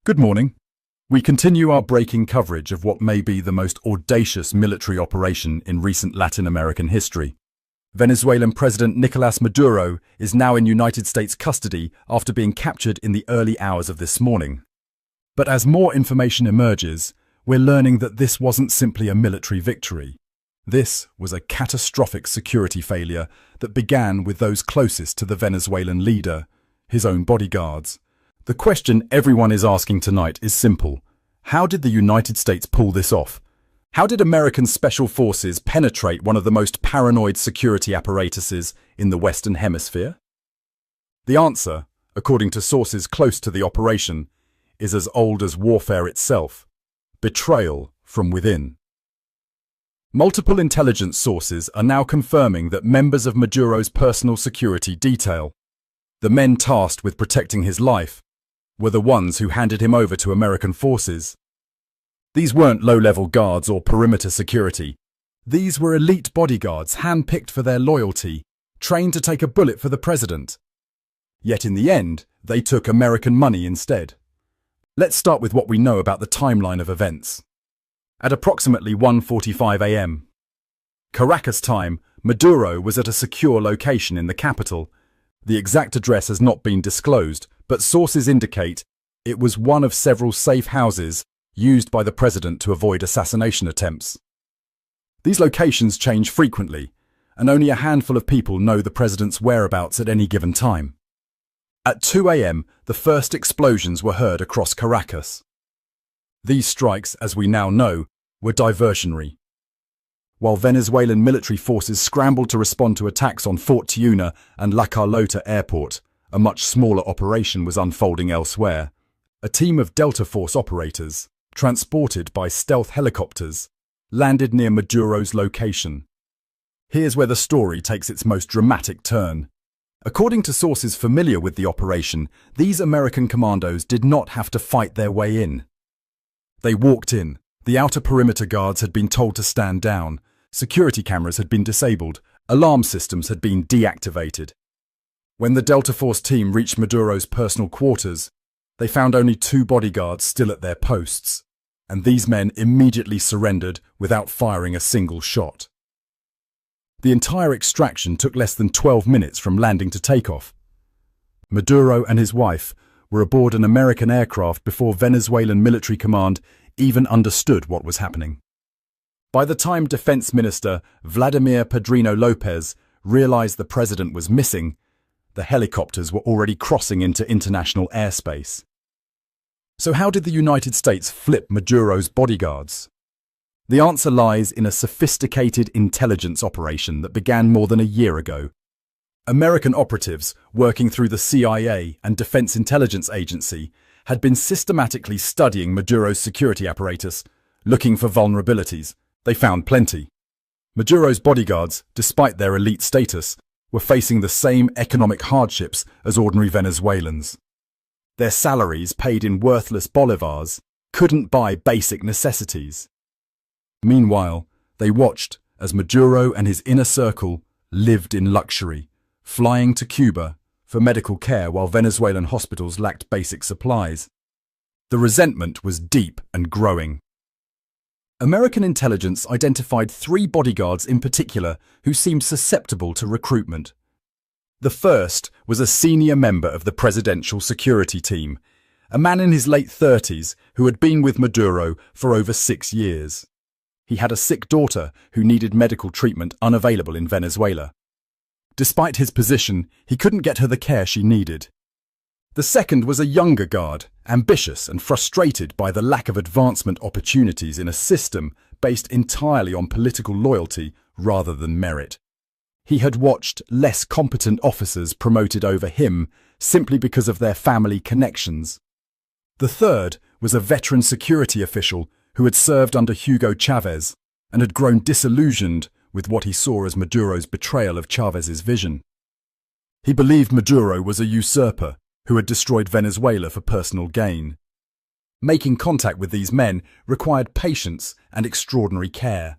Good morning. We continue our breaking coverage of what may be the most audacious military operation in recent Latin American history. Venezuelan President Nicolás Maduro is now in United States custody after being captured in the early hours of this morning. But as more information emerges, we're learning that this wasn't simply a military victory. This was a catastrophic security failure that began with those closest to the Venezuelan leader, his own bodyguards. The question everyone is asking tonight is simple. How did the United States pull this off? How did American special forces penetrate one of the most paranoid security apparatuses in the Western Hemisphere? The answer, according to sources close to the operation, is as old as warfare itself: betrayal from within. Multiple intelligence sources are now confirming that members of Maduro's personal security detail, the men tasked with protecting his life, were the ones who handed him over to American forces. These weren't low-level guards or perimeter security. These were elite bodyguards handpicked for their loyalty, trained to take a bullet for the president. Yet in the end, they took American money instead. Let's start with what we know about the timeline of events. At approximately 1:45 a.m. Caracas time, Maduro was at a secure location in the capital. The exact address has not been disclosed, but sources indicate it was one of several safe houses used by the president to avoid assassination attempts. These locations change frequently, and only a handful of people know the president's whereabouts at any given time. At 2 a.m., the first explosions were heard across Caracas. These strikes, as we now know, were diversionary. While Venezuelan military forces scrambled to respond to attacks on Fort Tiuna and La Carlota airport, a much smaller operation was unfolding elsewhere. A team of Delta Force operators, transported by stealth helicopters, landed near Maduro's location. Here's where the story takes its most dramatic turn. According to sources familiar with the operation, these American commandos did not have to fight their way in. They walked in. The outer perimeter guards had been told to stand down. Security cameras had been disabled. Alarm systems had been deactivated. When the Delta Force team reached Maduro's personal quarters, they found only 2 bodyguards still at their posts, and these men immediately surrendered without firing a single shot. The entire extraction took less than 12 minutes from landing to takeoff. Maduro and his wife were aboard an American aircraft before Venezuelan military command even understood what was happening. By the time Defense Minister Vladimir Padrino Lopez realized the president was missing, the helicopters were already crossing into international airspace. So how did the United States flip Maduro's bodyguards? The answer lies in a sophisticated intelligence operation that began more than a year ago. American operatives, working through the CIA and Defense Intelligence Agency, had been systematically studying Maduro's security apparatus, looking for vulnerabilities. They found plenty. Maduro's bodyguards, despite their elite status, were facing the same economic hardships as ordinary Venezuelans. Their salaries, paid in worthless bolivars, couldn't buy basic necessities. Meanwhile, they watched as Maduro and his inner circle lived in luxury, flying to Cuba for medical care while Venezuelan hospitals lacked basic supplies. The resentment was deep and growing. American intelligence identified 3 bodyguards in particular who seemed susceptible to recruitment. The first was a senior member of the presidential security team, a man in his late 30s who had been with Maduro for over 6 years. He had a sick daughter who needed medical treatment unavailable in Venezuela. Despite his position, he couldn't get her the care she needed. The second was a younger guard, ambitious and frustrated by the lack of advancement opportunities in a system based entirely on political loyalty rather than merit. He had watched less competent officers promoted over him simply because of their family connections. The third was a veteran security official who had served under Hugo Chavez and had grown disillusioned with what he saw as Maduro's betrayal of Chavez's vision. He believed Maduro was a usurper who had destroyed Venezuela for personal gain. Making contact with these men required patience and extraordinary care.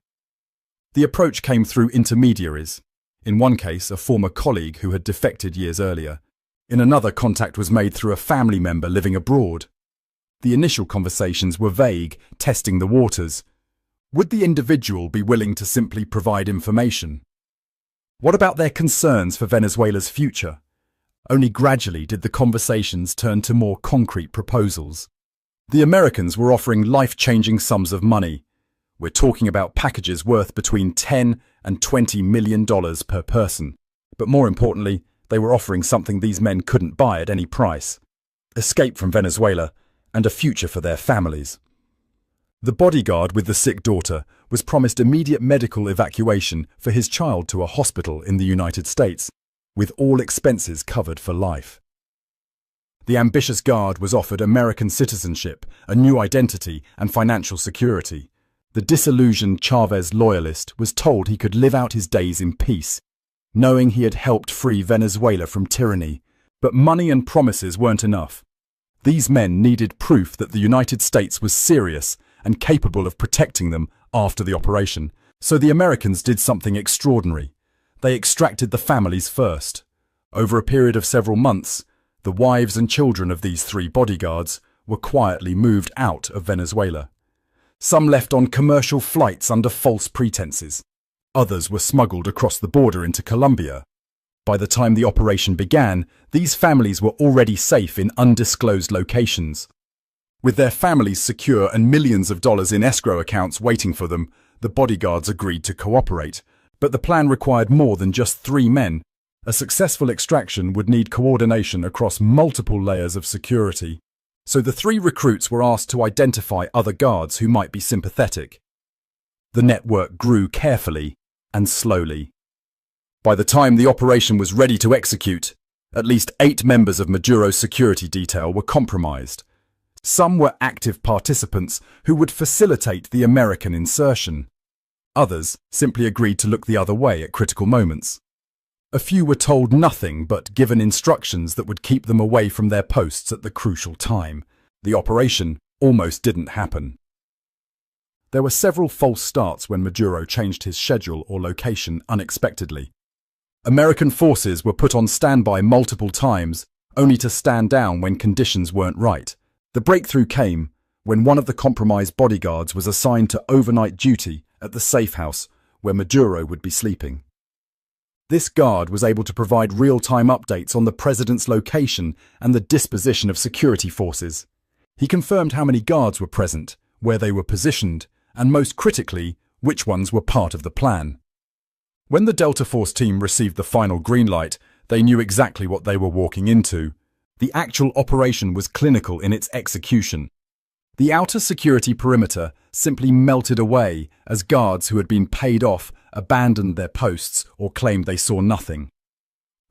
The approach came through intermediaries. In one case, a former colleague who had defected years earlier. In another, contact was made through a family member living abroad. The initial conversations were vague, testing the waters. Would the individual be willing to simply provide information? What about their concerns for Venezuela's future? Only gradually did the conversations turn to more concrete proposals. The Americans were offering life-changing sums of money. We're talking about packages worth between $10 and $20 million per person. But more importantly, they were offering something these men couldn't buy at any price: escape from Venezuela and a future for their families. The bodyguard with the sick daughter was promised immediate medical evacuation for his child to a hospital in the United States, with all expenses covered for life. The ambitious guard was offered American citizenship, a new identity, and financial security. The disillusioned Chavez loyalist was told he could live out his days in peace, knowing he had helped free Venezuela from tyranny. But money and promises weren't enough. These men needed proof that the United States was serious and capable of protecting them after the operation. So the Americans did something extraordinary. They extracted the families first. Over a period of several months, the wives and children of these 3 bodyguards were quietly moved out of Venezuela. Some left on commercial flights under false pretenses. Others were smuggled across the border into Colombia. By the time the operation began, these families were already safe in undisclosed locations. With their families secure and millions of dollars in escrow accounts waiting for them, the bodyguards agreed to cooperate. But the plan required more than just 3 men. A successful extraction would need coordination across multiple layers of security. So the 3 recruits were asked to identify other guards who might be sympathetic. The network grew carefully and slowly. By the time the operation was ready to execute, at least 8 members of Maduro's security detail were compromised. Some were active participants who would facilitate the American insertion. Others simply agreed to look the other way at critical moments. A few were told nothing but given instructions that would keep them away from their posts at the crucial time. The operation almost didn't happen. There were several false starts when Maduro changed his schedule or location unexpectedly. American forces were put on standby multiple times, only to stand down when conditions weren't right. The breakthrough came when one of the compromised bodyguards was assigned to overnight duty at the safe house where Maduro would be sleeping. This guard was able to provide real-time updates on the president's location and the disposition of security forces. He confirmed how many guards were present, where they were positioned, and most critically, which ones were part of the plan. When the Delta Force team received the final green light, they knew exactly what they were walking into. The actual operation was clinical in its execution. The outer security perimeter simply melted away as guards who had been paid off abandoned their posts or claimed they saw nothing.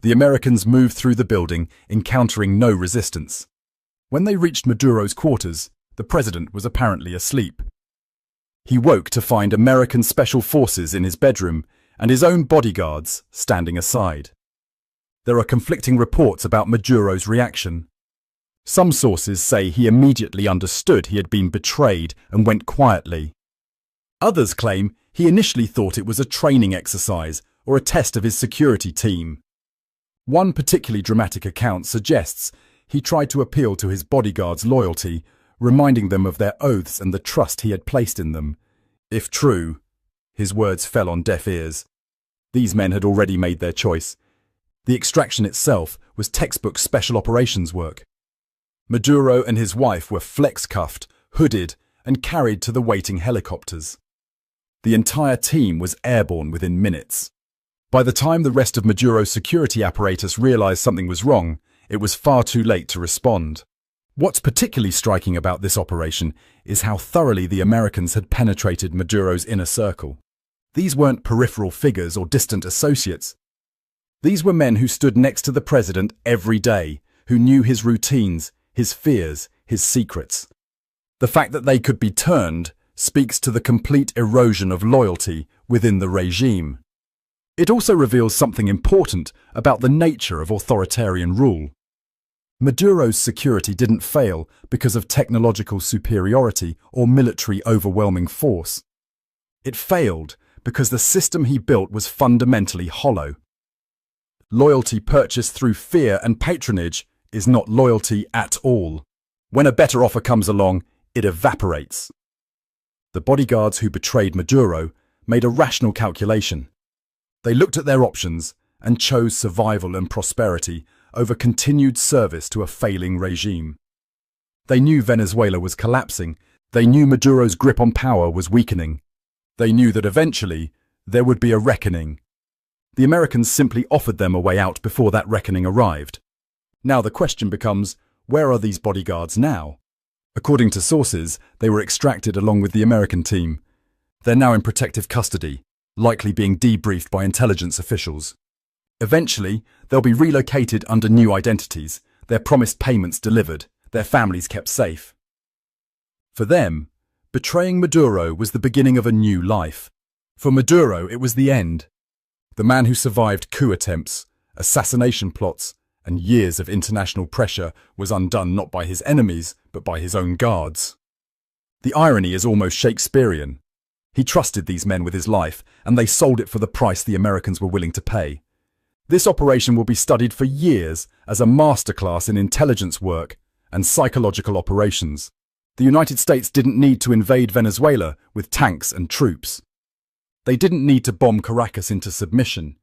The Americans moved through the building, encountering no resistance. When they reached Maduro's quarters, the president was apparently asleep. He woke to find American special forces in his bedroom and his own bodyguards standing aside. There are conflicting reports about Maduro's reaction. Some sources say he immediately understood he had been betrayed and went quietly. Others claim he initially thought it was a training exercise or a test of his security team. One particularly dramatic account suggests he tried to appeal to his bodyguards' loyalty, reminding them of their oaths and the trust he had placed in them. If true, his words fell on deaf ears. These men had already made their choice. The extraction itself was textbook special operations work. Maduro and his wife were flex-cuffed, hooded, and carried to the waiting helicopters. The entire team was airborne within minutes. By the time the rest of Maduro's security apparatus realized something was wrong, it was far too late to respond. What's particularly striking about this operation is how thoroughly the Americans had penetrated Maduro's inner circle. These weren't peripheral figures or distant associates. These were men who stood next to the president every day, who knew his routines, his fears, his secrets. The fact that they could be turned speaks to the complete erosion of loyalty within the regime. It also reveals something important about the nature of authoritarian rule. Maduro's security didn't fail because of technological superiority or military overwhelming force. It failed because the system he built was fundamentally hollow. Loyalty purchased through fear and patronage is not loyalty at all. When a better offer comes along, it evaporates. The bodyguards who betrayed Maduro made a rational calculation. They looked at their options and chose survival and prosperity over continued service to a failing regime. They knew Venezuela was collapsing. They knew Maduro's grip on power was weakening. They knew that eventually there would be a reckoning. The Americans simply offered them a way out before that reckoning arrived. Now the question becomes, where are these bodyguards now? According to sources, they were extracted along with the American team. They're now in protective custody, likely being debriefed by intelligence officials. Eventually, they'll be relocated under new identities, their promised payments delivered, their families kept safe. For them, betraying Maduro was the beginning of a new life. For Maduro, it was the end. The man who survived coup attempts, assassination plots, and years of international pressure was undone not by his enemies, but by his own guards. The irony is almost Shakespearean. He trusted these men with his life, and they sold it for the price the Americans were willing to pay. This operation will be studied for years as a masterclass in intelligence work and psychological operations. The United States didn't need to invade Venezuela with tanks and troops. They didn't need to bomb Caracas into submission.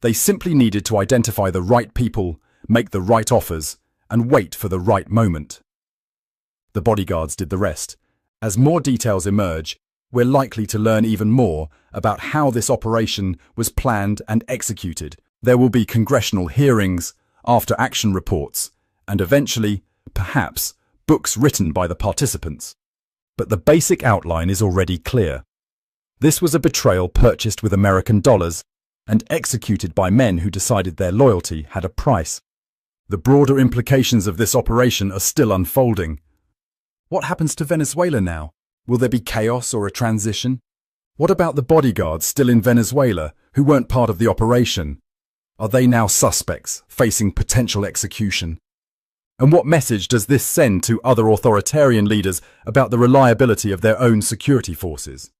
They simply needed to identify the right people, make the right offers, and wait for the right moment. The bodyguards did the rest. As more details emerge, we're likely to learn even more about how this operation was planned and executed. There will be congressional hearings, after-action reports, and eventually, perhaps, books written by the participants. But the basic outline is already clear. This was a betrayal purchased with American dollars and executed by men who decided their loyalty had a price. The broader implications of this operation are still unfolding. What happens to Venezuela now? Will there be chaos or a transition? What about the bodyguards still in Venezuela who weren't part of the operation? Are they now suspects facing potential execution? And what message does this send to other authoritarian leaders about the reliability of their own security forces?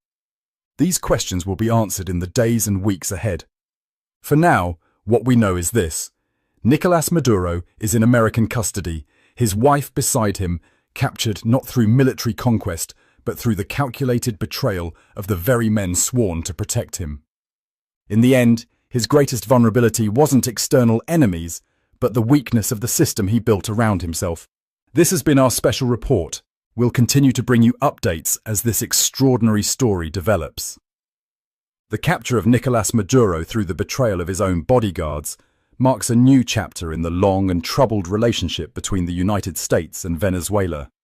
These questions will be answered in the days and weeks ahead. For now, what we know is this. Nicolás Maduro is in American custody, his wife beside him, captured not through military conquest, but through the calculated betrayal of the very men sworn to protect him. In the end, his greatest vulnerability wasn't external enemies, but the weakness of the system he built around himself. This has been our special report. We'll continue to bring you updates as this extraordinary story develops. The capture of Nicolás Maduro through the betrayal of his own bodyguards marks a new chapter in the long and troubled relationship between the United States and Venezuela.